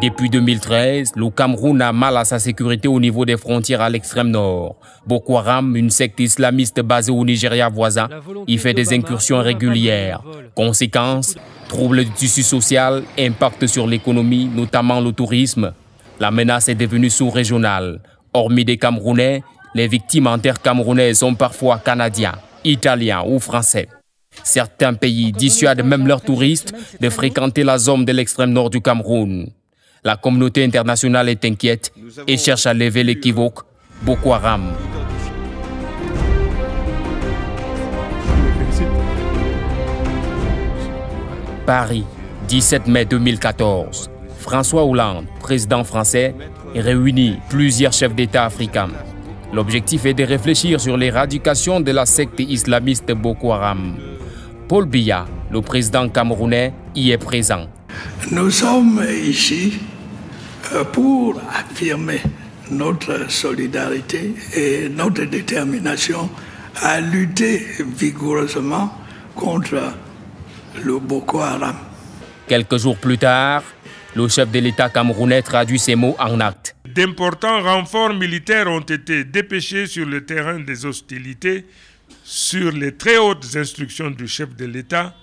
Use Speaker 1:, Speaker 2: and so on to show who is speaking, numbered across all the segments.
Speaker 1: Depuis 2013, le Cameroun a mal à sa sécurité au niveau des frontières à l'extrême nord. Boko Haram, une secte islamiste basée au Nigeria voisin, y fait des incursions régulières. Conséquence, troubles du tissu social, impact sur l'économie, notamment le tourisme. La menace est devenue sous-régionale. Hormis des Camerounais, les victimes en terre camerounaise sont parfois canadiens, italiens ou français. Certains pays dissuadent même leurs touristes de fréquenter la zone de l'extrême nord du Cameroun. La communauté internationale est inquiète et cherche à lever l'équivoque Boko Haram. Paris, 17 mai 2014. François Hollande, président français, réunit plusieurs chefs d'État africains. L'objectif est de réfléchir sur l'éradication de la secte islamiste Boko Haram. Paul Biya, le président camerounais, y est présent.
Speaker 2: Nous sommes ici pour affirmer notre solidarité et notre détermination à lutter vigoureusement contre le Boko Haram.
Speaker 1: Quelques jours plus tard, le chef de l'État camerounais traduit ces mots en actes.
Speaker 3: D'importants renforts militaires ont été dépêchés sur le terrain des hostilités sur les très hautes instructions du chef de l'État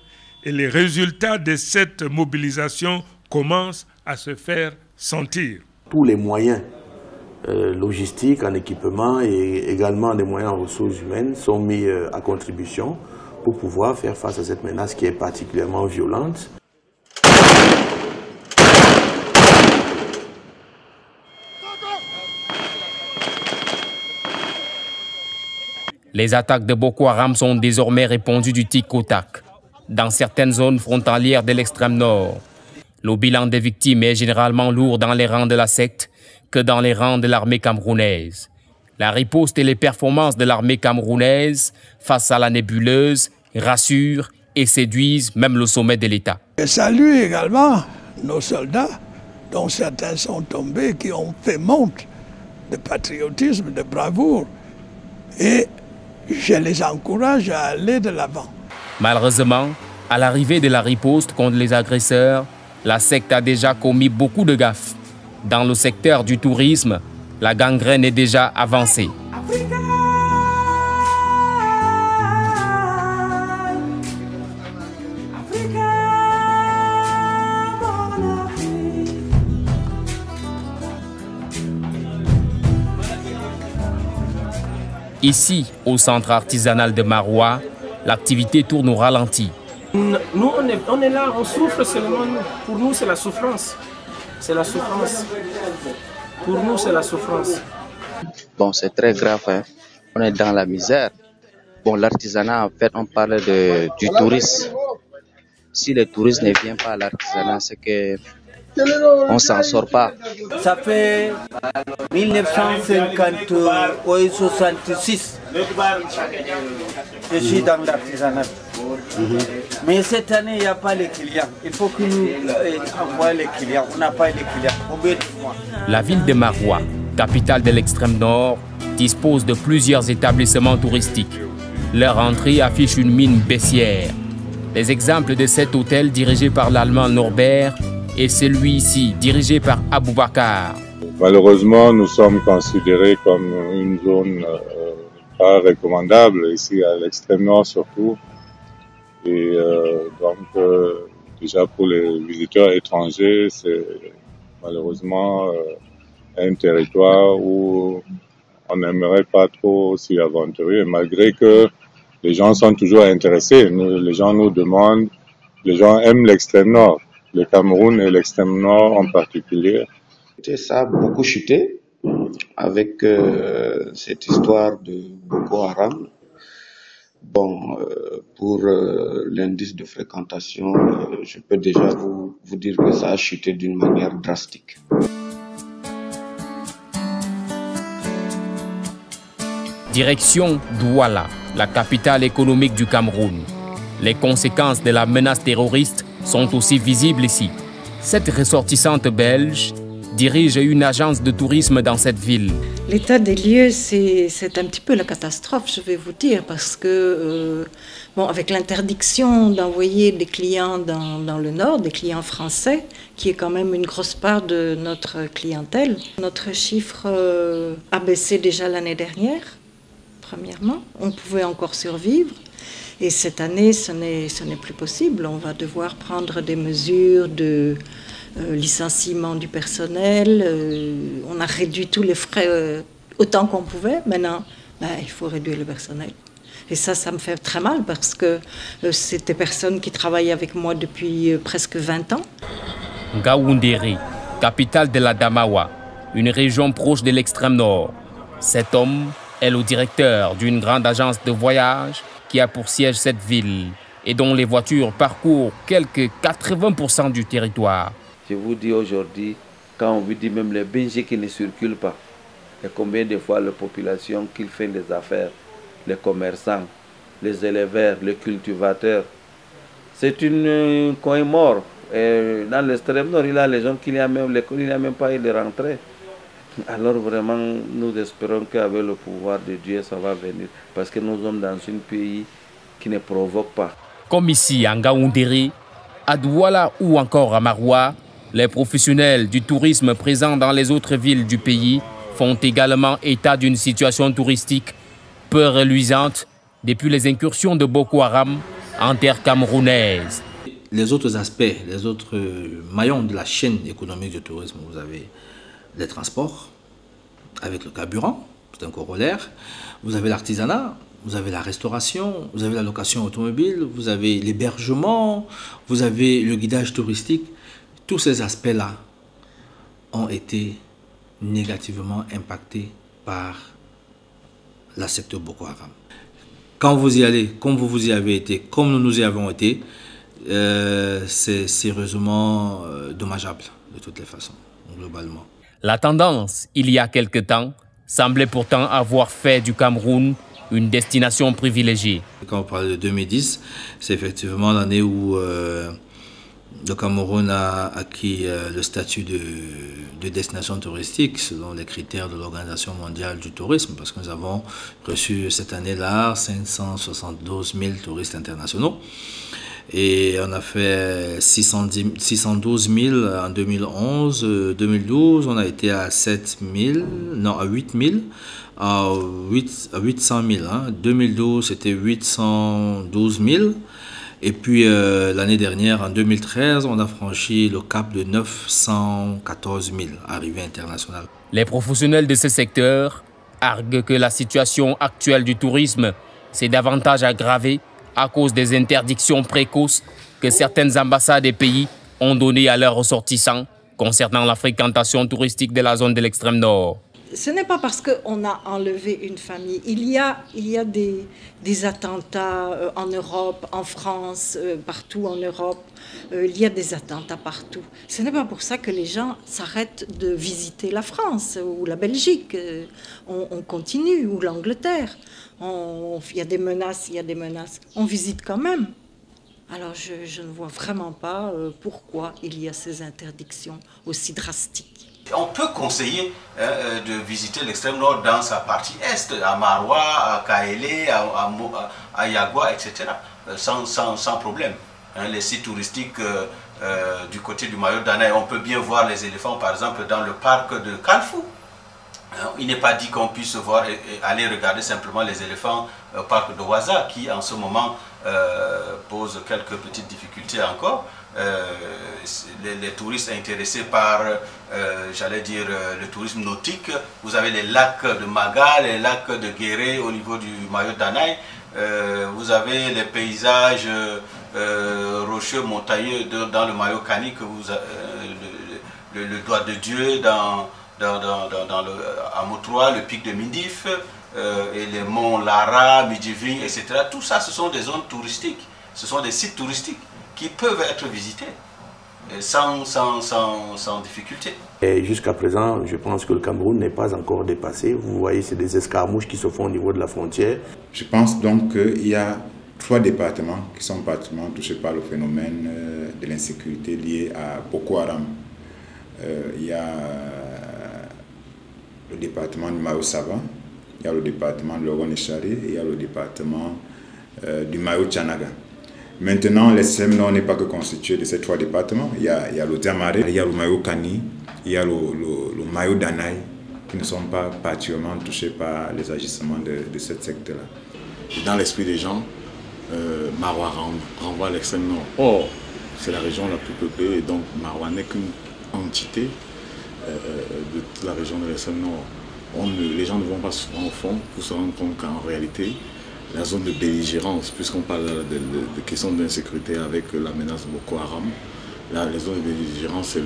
Speaker 3: et les résultats de cette mobilisation commencent à se faire sentir.
Speaker 4: Tous les moyens logistiques, en équipement et également des moyens en ressources humaines sont mis à contribution pour pouvoir faire face à cette menace qui est particulièrement violente.
Speaker 1: Les attaques de Boko Haram sont désormais répandues du tic au tac. Dans certaines zones frontalières de l'extrême nord, le bilan des victimes est généralement lourd dans les rangs de la secte que dans les rangs de l'armée camerounaise. La riposte et les performances de l'armée camerounaise face à la nébuleuse rassurent et séduisent même le sommet de l'État.
Speaker 2: Je salue également nos soldats, dont certains sont tombés, qui ont fait montre de patriotisme, de bravoure. Et je les encourage à aller de l'avant.
Speaker 1: Malheureusement, à l'arrivée de la riposte contre les agresseurs, la secte a déjà commis beaucoup de gaffes. Dans le secteur du tourisme, la gangrène est déjà avancée. Ici, au centre artisanal de Maroua, l'activité tourne au ralenti.
Speaker 5: Nous, on est là, on souffre seulement. Pour nous, c'est la souffrance. C'est la souffrance. Pour nous, c'est la souffrance.
Speaker 6: Bon, c'est très grave. Hein. On est dans la misère. Bon, l'artisanat, en fait, on parle du tourisme. Si le tourisme ne vient pas à l'artisanat, c'est que on ne s'en sort pas.
Speaker 7: Ça fait 1966. Je suis dans l'artisanat. Mais cette année, il n'y a pas les clients. Il faut que nous envoyions les clients. On n'a pas les clients.
Speaker 1: La ville de Maroua, capitale de l'extrême nord, dispose de plusieurs établissements touristiques. Leur entrée affiche une mine baissière. Les exemples de cet hôtel dirigé par l'Allemand Norbert et celui-ci dirigé par Aboubakar.
Speaker 8: Malheureusement, nous sommes considérés comme une zone pas recommandable, ici à l'extrême nord surtout. Et donc, déjà pour les visiteurs étrangers, c'est malheureusement un territoire où on n'aimerait pas trop s'y aventurer, malgré que les gens sont toujours intéressés. Les gens nous demandent, les gens aiment l'extrême nord, le Cameroun et l'extrême nord en particulier.
Speaker 4: Ça a beaucoup chuté avec cette histoire de Boko Haram. Bon, pour l'indice de fréquentation, je peux déjà vous dire que ça a chuté d'une manière drastique.
Speaker 1: Direction Douala, la capitale économique du Cameroun. Les conséquences de la menace terroriste sont aussi visibles ici. Cette ressortissante belge dirige une agence de tourisme dans cette ville.
Speaker 9: L'état des lieux, c'est un petit peu la catastrophe, je vais vous dire, parce que, avec l'interdiction d'envoyer des clients dans le nord, des clients français, qui est quand même une grosse part de notre clientèle, notre chiffre a baissé déjà l'année dernière, premièrement. On pouvait encore survivre. Et cette année, ce n'est plus possible. On va devoir prendre des mesures de licenciement du personnel. On a réduit tous les frais autant qu'on pouvait. Maintenant, il faut réduire le personnel. Et ça me fait très mal parce que c'est des personnes qui travaillent avec moi depuis presque 20 ans.
Speaker 1: Ngaoundéré, capitale de la Damawa, une région proche de l'extrême nord. Cet homme est le directeur d'une grande agence de voyage qui a pour siège cette ville et dont les voitures parcourent quelques 80% du territoire.
Speaker 10: Je vous dis aujourd'hui, quand on vous dit même les BNG qui ne circulent pas, et combien de fois la population qui fait des affaires, les commerçants, les éleveurs, les cultivateurs, c'est une coin mort. Et dans l'extrême nord, il y a les gens qui n'y a même pas eu de rentrée. Alors vraiment, nous espérons qu'avec le pouvoir de Dieu, ça va venir. Parce que nous sommes dans un pays qui ne provoque pas.
Speaker 1: Comme ici à Ngaoundéré, à Douala ou encore à Maroua, les professionnels du tourisme présents dans les autres villes du pays font également état d'une situation touristique peu reluisante depuis les incursions de Boko Haram en terre camerounaise.
Speaker 11: Les autres aspects, les autres maillons de la chaîne économique du tourisme, vous avez les transports avec le carburant, c'est un corollaire. Vous avez l'artisanat, vous avez la restauration, vous avez la location automobile, vous avez l'hébergement, vous avez le guidage touristique. Tous ces aspects-là ont été négativement impactés par la secte Boko Haram. Quand vous y allez, comme vous y avez été, comme nous y avons été, c'est sérieusement dommageable de toutes les façons, globalement.
Speaker 1: La tendance, il y a quelque temps, semblait pourtant avoir fait du Cameroun une destination privilégiée.
Speaker 11: Quand on parle de 2010, c'est effectivement l'année où le Cameroun a acquis le statut de destination touristique selon les critères de l'Organisation mondiale du tourisme, parce que nous avons reçu cette année-là 572 000 touristes internationaux. Et on a fait 612 000 en 2011. 2012, on a été à 8 000, à 800 000. 2012, c'était 812 000. Et puis l'année dernière, en 2013, on a franchi le cap de 914 000 arrivées internationales.
Speaker 1: Les professionnels de ce secteur arguent que la situation actuelle du tourisme s'est davantage aggravée à cause des interdictions précoces que certaines ambassades et pays ont données à leurs ressortissants concernant la fréquentation touristique de la zone de l'extrême nord.
Speaker 9: Ce n'est pas parce qu'on a enlevé une famille. Il y a des attentats en Europe, en France, partout en Europe. Il y a des attentats partout. Ce n'est pas pour ça que les gens s'arrêtent de visiter la France ou la Belgique. On continue, ou l'Angleterre. Il y a des menaces, On visite quand même. Alors je ne vois vraiment pas pourquoi il y a ces interdictions aussi drastiques.
Speaker 12: On peut conseiller de visiter l'extrême nord dans sa partie est, à Maroua, à Kaélé, à Yagua, etc. Sans problème. Les sites touristiques du côté du Mayo Danaï, on peut bien voir les éléphants, par exemple, dans le parc de Kalfou. Il n'est pas dit qu'on puisse aller regarder simplement les éléphants au parc de Ouaza, qui en ce moment pose quelques petites difficultés encore. Les touristes intéressés par, le tourisme nautique. Vous avez les lacs de Maga, les lacs de Guéré au niveau du Mayo Danaï. Vous avez les paysages rocheux, montagneux dans le Mayo Kani, le doigt de Dieu à Motroa, le pic de Mindif, et les monts Lara, Midjiving, etc. Tout ça, ce sont des zones touristiques, ce sont des sites touristiques qui peuvent être visités sans difficulté.
Speaker 13: Jusqu'à présent, je pense que le Cameroun n'est pas encore dépassé. Vous voyez, c'est des escarmouches qui se font au niveau de la frontière.
Speaker 14: Je pense donc qu'il y a 3 départements qui sont particulièrement touchés par le phénomène de l'insécurité liée à Boko Haram. il y a le département du Mayo-Sava, il y a le département de l'Oron-Echari et il y a le département du Mayo-Tchanaga. Maintenant, l'extrême nord n'est pas que constitué de ces 3 départements. Il y a le Diamaré, il y a le Mayo-Kani, il y a le Mayo-Danaï, qui ne sont pas particulièrement touchés par les agissements de cette secte-là.
Speaker 15: Dans l'esprit des gens, Maroua renvoie à l'extrême nord. Or, c'est la région la plus peuplée et donc Maroua n'est qu'une entité de toute la région de l'extrême nord. Les gens ne vont pas souvent au fond pour se rendre compte qu'en réalité, la zone de belligérance, puisqu'on parle de questions d'insécurité avec la menace de Boko Haram, là, les zones de belligérance,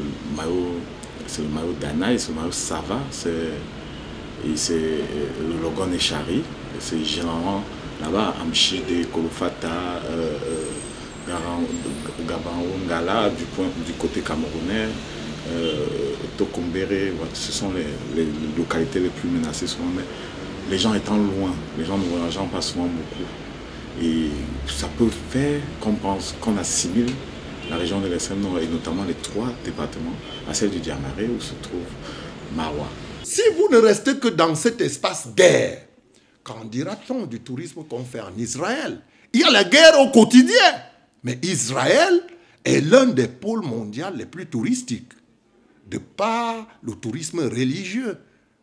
Speaker 15: c'est le Mayo Danaï, c'est le Mayo Sava, c'est le Logon Echari, c'est généralement là-bas, Amchide, Kolofata, Gabanongala, du côté camerounais, Tokombere, ce sont les localités les plus menacées souvent. Mais les gens étant loin, les gens ne voyageant pas souvent beaucoup. Et ça peut faire qu'on pense qu'on assimile la région de l'extrême nord et notamment les 3 départements à celle du Diamaré où se trouve Maroua.
Speaker 16: Si vous ne restez que dans cet espace guerre, qu'en dira-t-on du tourisme qu'on fait en Israël? Il y a la guerre au quotidien. Mais Israël est l'un des pôles mondiaux les plus touristiques, de par le tourisme religieux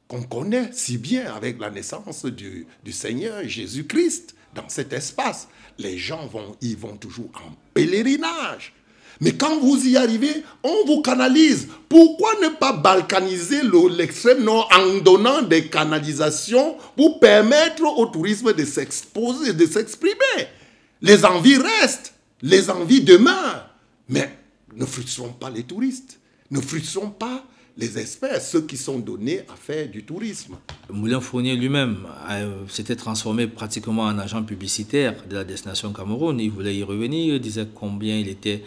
Speaker 16: qu'on connaît si bien avec la naissance du Seigneur Jésus-Christ dans cet espace. Les gens y vont toujours en pèlerinage. Mais quand vous y arrivez, on vous canalise. Pourquoi ne pas balkaniser l'extrême nord en donnant des canalisations pour permettre au tourisme de s'exposer, de s'exprimer? Les envies restent, les envies demeurent. Mais ne frustrons pas les touristes, ne frustrons pas les experts, ceux qui sont donnés à faire du tourisme.
Speaker 11: Moulin Fournier lui-même s'était transformé pratiquement en agent publicitaire de la destination Cameroun. Il voulait y revenir, il disait combien il était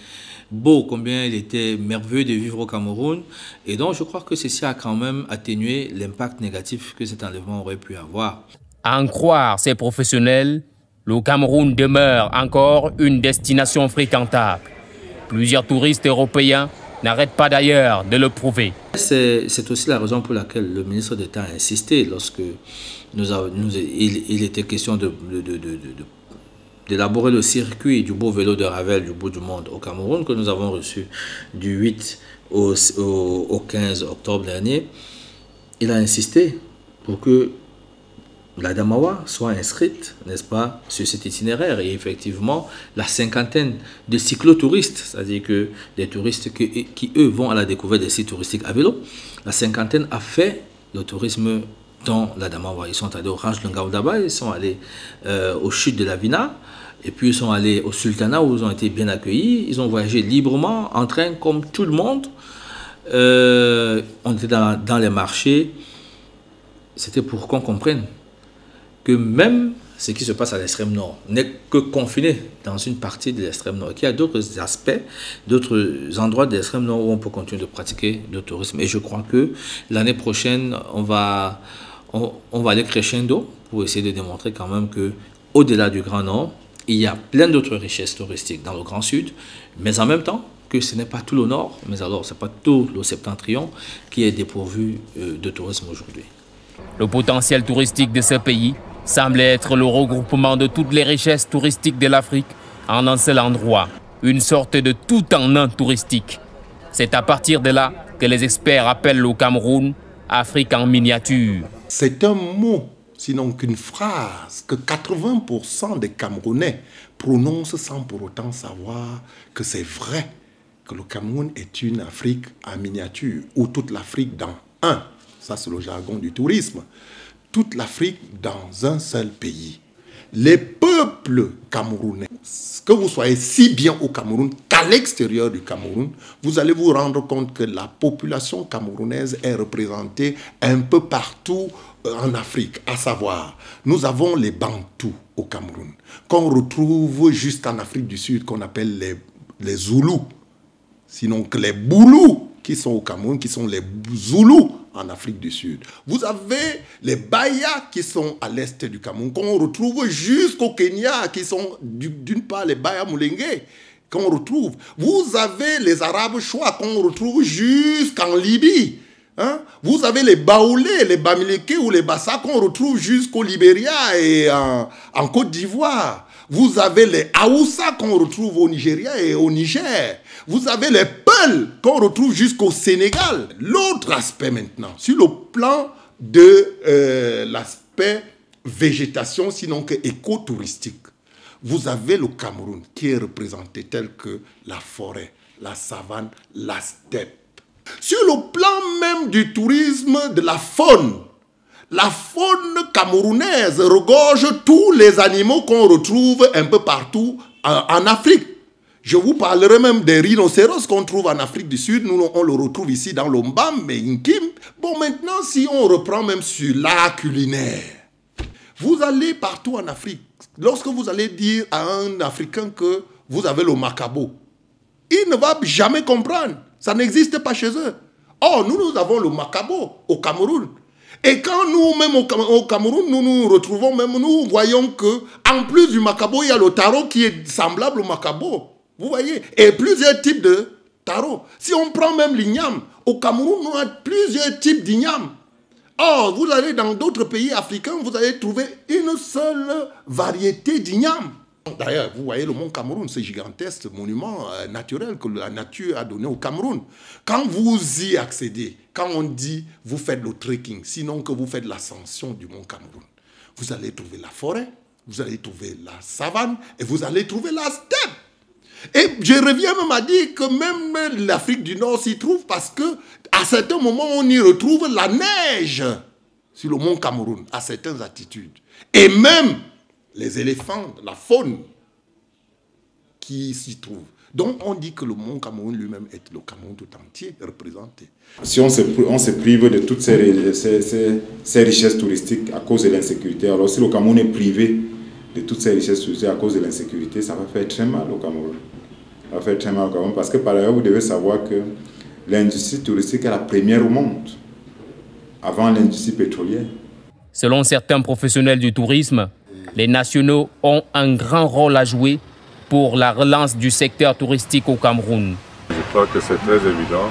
Speaker 11: beau, combien il était merveilleux de vivre au Cameroun. Et donc je crois que ceci a quand même atténué l'impact négatif que cet enlèvement aurait pu avoir.
Speaker 1: À en croire ces professionnels, le Cameroun demeure encore une destination fréquentable. Plusieurs touristes européens n'arrête pas d'ailleurs de le prouver.
Speaker 11: C'est aussi la raison pour laquelle le ministre d'État a insisté lorsque il était question d'élaborer le circuit du beau vélo de Ravel du bout du monde au Cameroun que nous avons reçu du 8 au 15 octobre dernier. Il a insisté pour que la Damawa soit inscrite, n'est-ce pas, sur cet itinéraire. Et effectivement, la 50aine de cyclotouristes, c'est-à-dire que des touristes qui, eux, vont à la découverte des sites touristiques à vélo, la 50aine a fait le tourisme dans la Damawa. Ils sont allés au Ranch de Ngaoudaba, ils sont allés aux chutes de la Vina, et puis ils sont allés au Sultanat où ils ont été bien accueillis. Ils ont voyagé librement, en train comme tout le monde. On était dans les marchés. C'était pour qu'on comprenne que même ce qui se passe à l'extrême nord n'est que confiné dans une partie de l'extrême nord, qu'il y a d'autres aspects, d'autres endroits de l'extrême nord où on peut continuer de pratiquer le tourisme. Et je crois que l'année prochaine, on va aller crescendo pour essayer de démontrer quand même que au-delà du Grand Nord, il y a plein d'autres richesses touristiques dans le Grand Sud, mais en même temps que ce n'est pas tout le Nord, mais alors ce n'est pas tout le septentrion qui est dépourvu de tourisme aujourd'hui.
Speaker 1: Le potentiel touristique de ce pays semble être le regroupement de toutes les richesses touristiques de l'Afrique en un seul endroit, une sorte de tout-en-un touristique. C'est à partir de là que les experts appellent le Cameroun Afrique en miniature.
Speaker 16: C'est un mot, sinon qu'une phrase, que 80% des Camerounais prononcent sans pour autant savoir que c'est vrai, que le Cameroun est une Afrique en miniature, ou toute l'Afrique dans un. Ça, c'est le jargon du tourisme. Toute l'Afrique dans un seul pays. Les peuples camerounais, que vous soyez si bien au Cameroun qu'à l'extérieur du Cameroun, vous allez vous rendre compte que la population camerounaise est représentée un peu partout en Afrique. À savoir, nous avons les Bantous au Cameroun, qu'on retrouve juste en Afrique du Sud, qu'on appelle les Zoulous. Sinon que les Boulous qui sont au Cameroun, qui sont les Zoulous en Afrique du Sud. Vous avez les Bayas qui sont à l'est du Cameroun, qu'on retrouve jusqu'au Kenya, qui sont d'une part les Bayas Moulengue, qu'on retrouve. Vous avez les Arabes choix qu'on retrouve jusqu'en Libye. Hein? Vous avez les Baoulés, les Bamileke ou les Bassa qu'on retrouve jusqu'au Libéria et en Côte d'Ivoire. Vous avez les Haoussa qu'on retrouve au Nigeria et au Niger. Vous avez les Peuls qu'on retrouve jusqu'au Sénégal. L'autre aspect maintenant, sur le plan de l'aspect végétation, sinon que écotouristique, vous avez le Cameroun qui est représenté tel que la forêt, la savane, la steppe. Sur le plan même du tourisme de la faune camerounaise regorge tous les animaux qu'on retrouve un peu partout en Afrique. Je vous parlerai même des rhinocéros qu'on trouve en Afrique du Sud. Nous, on le retrouve ici dans l'Ombam, mais Inkim. Bon, maintenant, si on reprend même sur l'art culinaire, vous allez partout en Afrique. Lorsque vous allez dire à un Africain que vous avez le macabo, il ne va jamais comprendre. Ça n'existe pas chez eux. Or, nous avons le macabo au Cameroun. Et quand nous-mêmes au Cameroun, nous retrouvons même, nous voyons que en plus du macabo, il y a le taro qui est semblable au macabo. Vous voyez? Et plusieurs types de taro. Si on prend même l'igname, au Cameroun, on a plusieurs types d'igname. Or, vous allez dans d'autres pays africains, vous allez trouver une seule variété d'igname. D'ailleurs, vous voyez le mont Cameroun, ce gigantesque monument naturel que la nature a donné au Cameroun. Quand vous y accédez, quand on dit vous faites le trekking, sinon que vous faites l'ascension du mont Cameroun, vous allez trouver la forêt, vous allez trouver la savane et vous allez trouver la steppe. Et je reviens même à dire que même l'Afrique du Nord s'y trouve parce que à certains moments on y retrouve la neige sur le mont Cameroun à certaines altitudes. Et même les éléphants, la faune qui s'y trouve. Donc on dit que le mont Cameroun lui-même est le Cameroun tout entier représenté.
Speaker 14: Si on se prive de toutes ces richesses touristiques à cause de l'insécurité, alors si le Cameroun est privé de toutes ces richesses touristiques à cause de l'insécurité, ça va faire très mal au Cameroun. Ça va faire très mal au Cameroun parce que par ailleurs vous devez savoir que l'industrie touristique est la première au monde, avant l'industrie pétrolière.
Speaker 1: Selon certains professionnels du tourisme, les nationaux ont un grand rôle à jouer pour la relance du secteur touristique au Cameroun.
Speaker 8: Je crois que c'est très évident.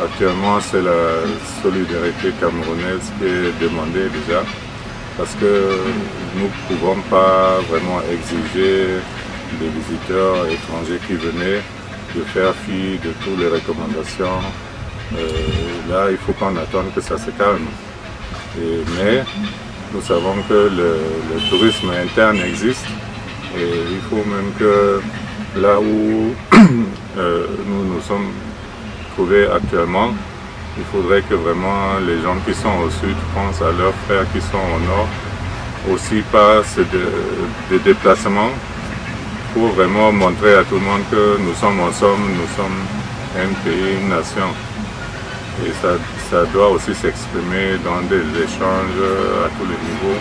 Speaker 8: Actuellement, c'est la solidarité camerounaise qui est demandée déjà, parce que nous ne pouvons pas vraiment exiger des visiteurs étrangers qui venaient de faire fi de toutes les recommandations. Là, il faut qu'on attende que ça se calme. Mais nous savons que le tourisme interne existe et il faut même que là où nous nous sommes trouvés actuellement, il faudrait que vraiment les gens qui sont au sud pensent à leurs frères qui sont au nord, aussi passent des déplacements pour vraiment montrer à tout le monde que nous sommes ensemble, nous sommes un pays, une nation. Et ça doit aussi s'exprimer dans des échanges à tous les niveaux,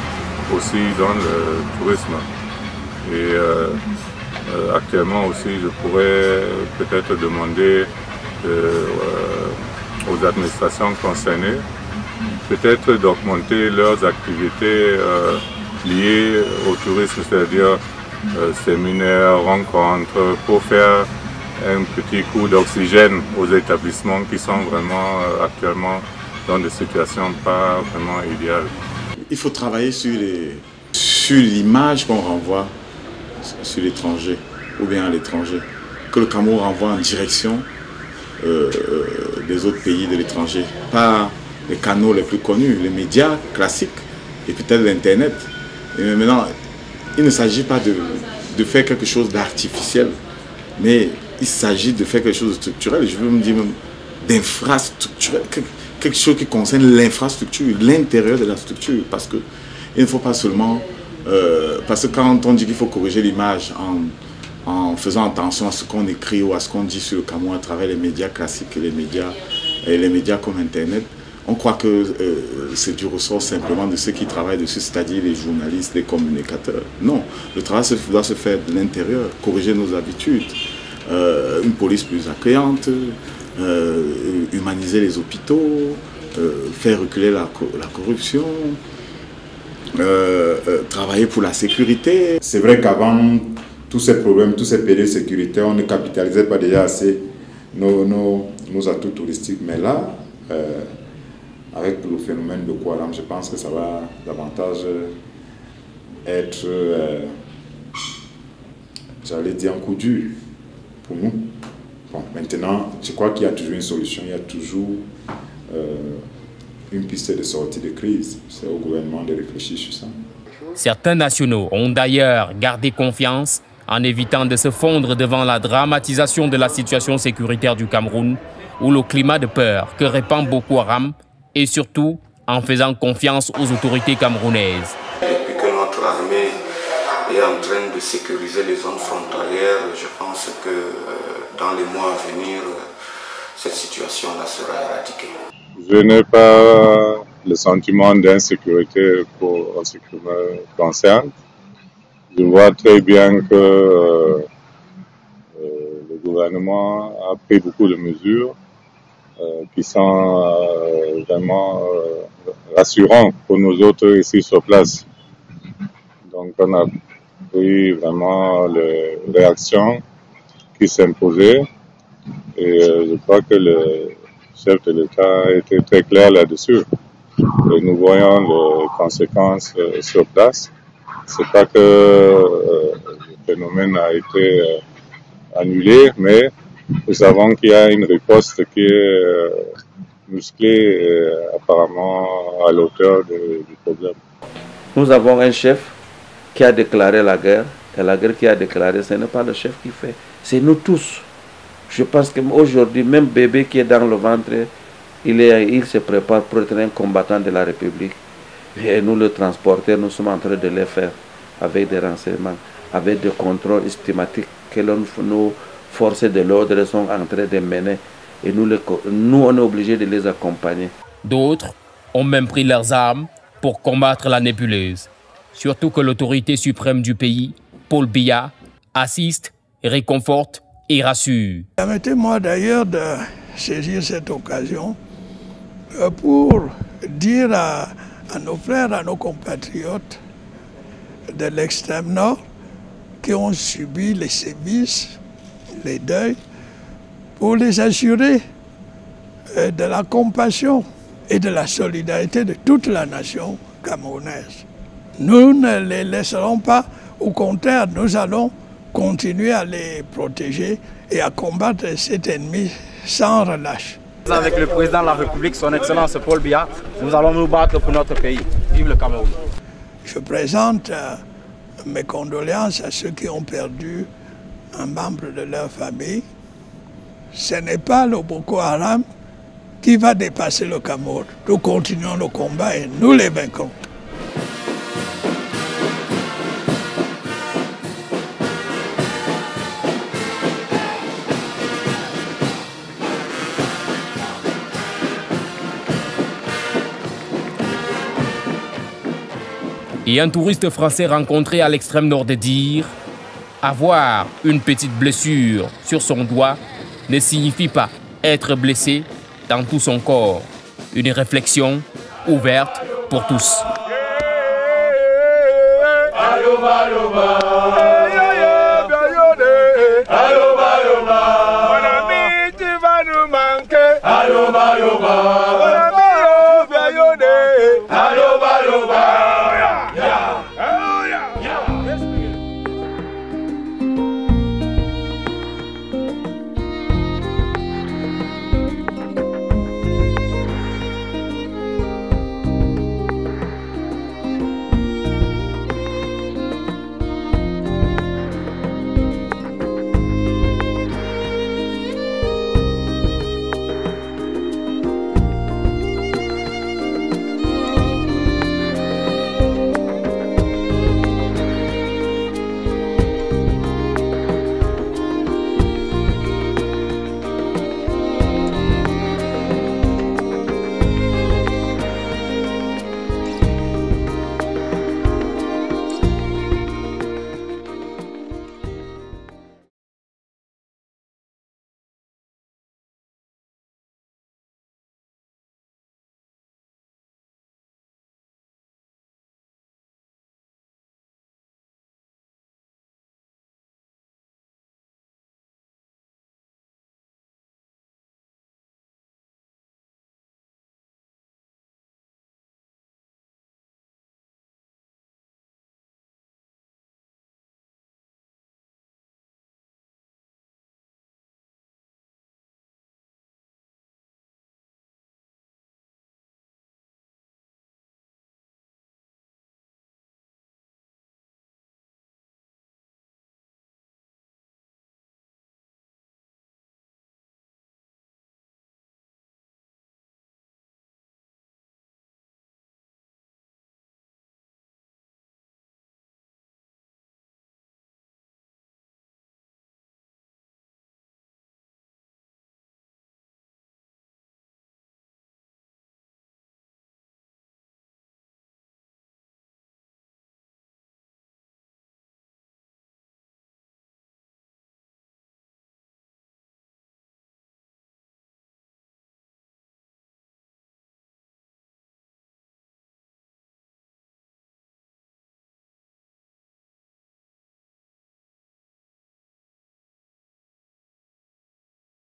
Speaker 8: aussi dans le tourisme. Et actuellement aussi, je pourrais peut-être demander aux administrations concernées peut-être d'augmenter leurs activités liées au tourisme, c'est-à-dire séminaires, rencontres, pour faire un petit coup d'oxygène aux établissements qui sont vraiment actuellement dans des situations pas vraiment idéales.
Speaker 15: Il faut travailler sur l'image qu'on renvoie sur l'étranger ou bien à l'étranger, que le Cameroun renvoie en direction des autres pays de l'étranger, pas les canaux les plus connus, les médias classiques et peut-être l'Internet. Et maintenant, il ne s'agit pas de faire quelque chose d'artificiel, mais il s'agit de faire quelque chose de structurel, je veux me dire même d'infrastructurel, quelque chose qui concerne l'infrastructure, l'intérieur de la structure, parce qu'il ne faut pas seulement... parce que quand on dit qu'il faut corriger l'image en faisant attention à ce qu'on écrit ou à ce qu'on dit sur le Cameroun à travers les médias classiques et les médias comme Internet, on croit que c'est du ressort simplement de ceux qui travaillent dessus, c'est-à-dire les journalistes, les communicateurs. Non, le travail doit se faire de l'intérieur, corriger nos habitudes, une police plus accueillante, humaniser les hôpitaux, faire reculer la corruption, travailler pour la sécurité.
Speaker 14: C'est vrai qu'avant tous ces problèmes, tous ces périodes sécuritaires, on ne capitalisait pas déjà assez nos atouts touristiques. Mais là, avec le phénomène de Boko Haram, je pense que ça va davantage être, j'allais dire, un coup dur pour nous. Bon, maintenant, je crois qu'il y a toujours une solution, il y a toujours une piste de sortie de crise. C'est au gouvernement de réfléchir sur ça.
Speaker 1: Certains nationaux ont d'ailleurs gardé confiance en évitant de se fondre devant la dramatisation de la situation sécuritaire du Cameroun ou le climat de peur que répand Boko Haram et surtout en faisant confiance aux autorités camerounaises.
Speaker 4: Depuis que notre armée est en train de sécuriser les zones frontalières, je pense que dans les mois à venir, cette situation-là sera éradiquée.
Speaker 8: Je n'ai pas le sentiment d'insécurité pour ce qui me concerne. Je vois très bien que le gouvernement a pris beaucoup de mesures qui sont vraiment rassurantes pour nous autres ici sur place. Donc on a pris vraiment les réactions qui s'imposaient et je crois que le chef de l'État a été très clair là-dessus. Et nous voyons les conséquences sur place. C'est pas que le phénomène a été annulé, mais nous savons qu'il y a une riposte qui est musclée et apparemment à l'auteur du problème.
Speaker 10: Nous avons un chef qui a déclaré la guerre, et la guerre qui a déclaré, ce n'est pas le chef qui fait, c'est nous tous. Je pense qu'aujourd'hui, même bébé qui est dans le ventre, il se prépare pour être un combattant de la République. Et nous, le transporteurs, nous sommes en train de le faire avec des renseignements, avec des contrôles systématiques que nos forces de l'ordre sont en train de mener. Et nous, on est obligés de les accompagner.
Speaker 1: D'autres ont même pris leurs armes pour combattre la nébuleuse. Surtout que l'autorité suprême du pays, Paul Biya, assiste, réconforte et rassure.
Speaker 2: Permettez-moi d'ailleurs de saisir cette occasion pour dire à nos frères, à nos compatriotes de l'extrême nord qui ont subi les sévices, les deuils, pour les assurer de la compassion et de la solidarité de toute la nation camerounaise. Nous ne les laisserons pas, au contraire, nous allons continuer à les protéger et à combattre cet ennemi sans relâche.
Speaker 17: Avec le président de la République, son Excellence Paul Biya, nous allons nous battre pour notre pays. Vive le Cameroun.
Speaker 2: Je présente mes condoléances à ceux qui ont perdu un membre de leur famille. Ce n'est pas le Boko Haram qui va dépasser le Cameroun. Nous continuons le combat et nous les vaincrons.
Speaker 1: Et un touriste français rencontré à l'extrême nord de dire « Avoir une petite blessure sur son doigt ne signifie pas être blessé dans tout son corps. » Une réflexion ouverte pour tous.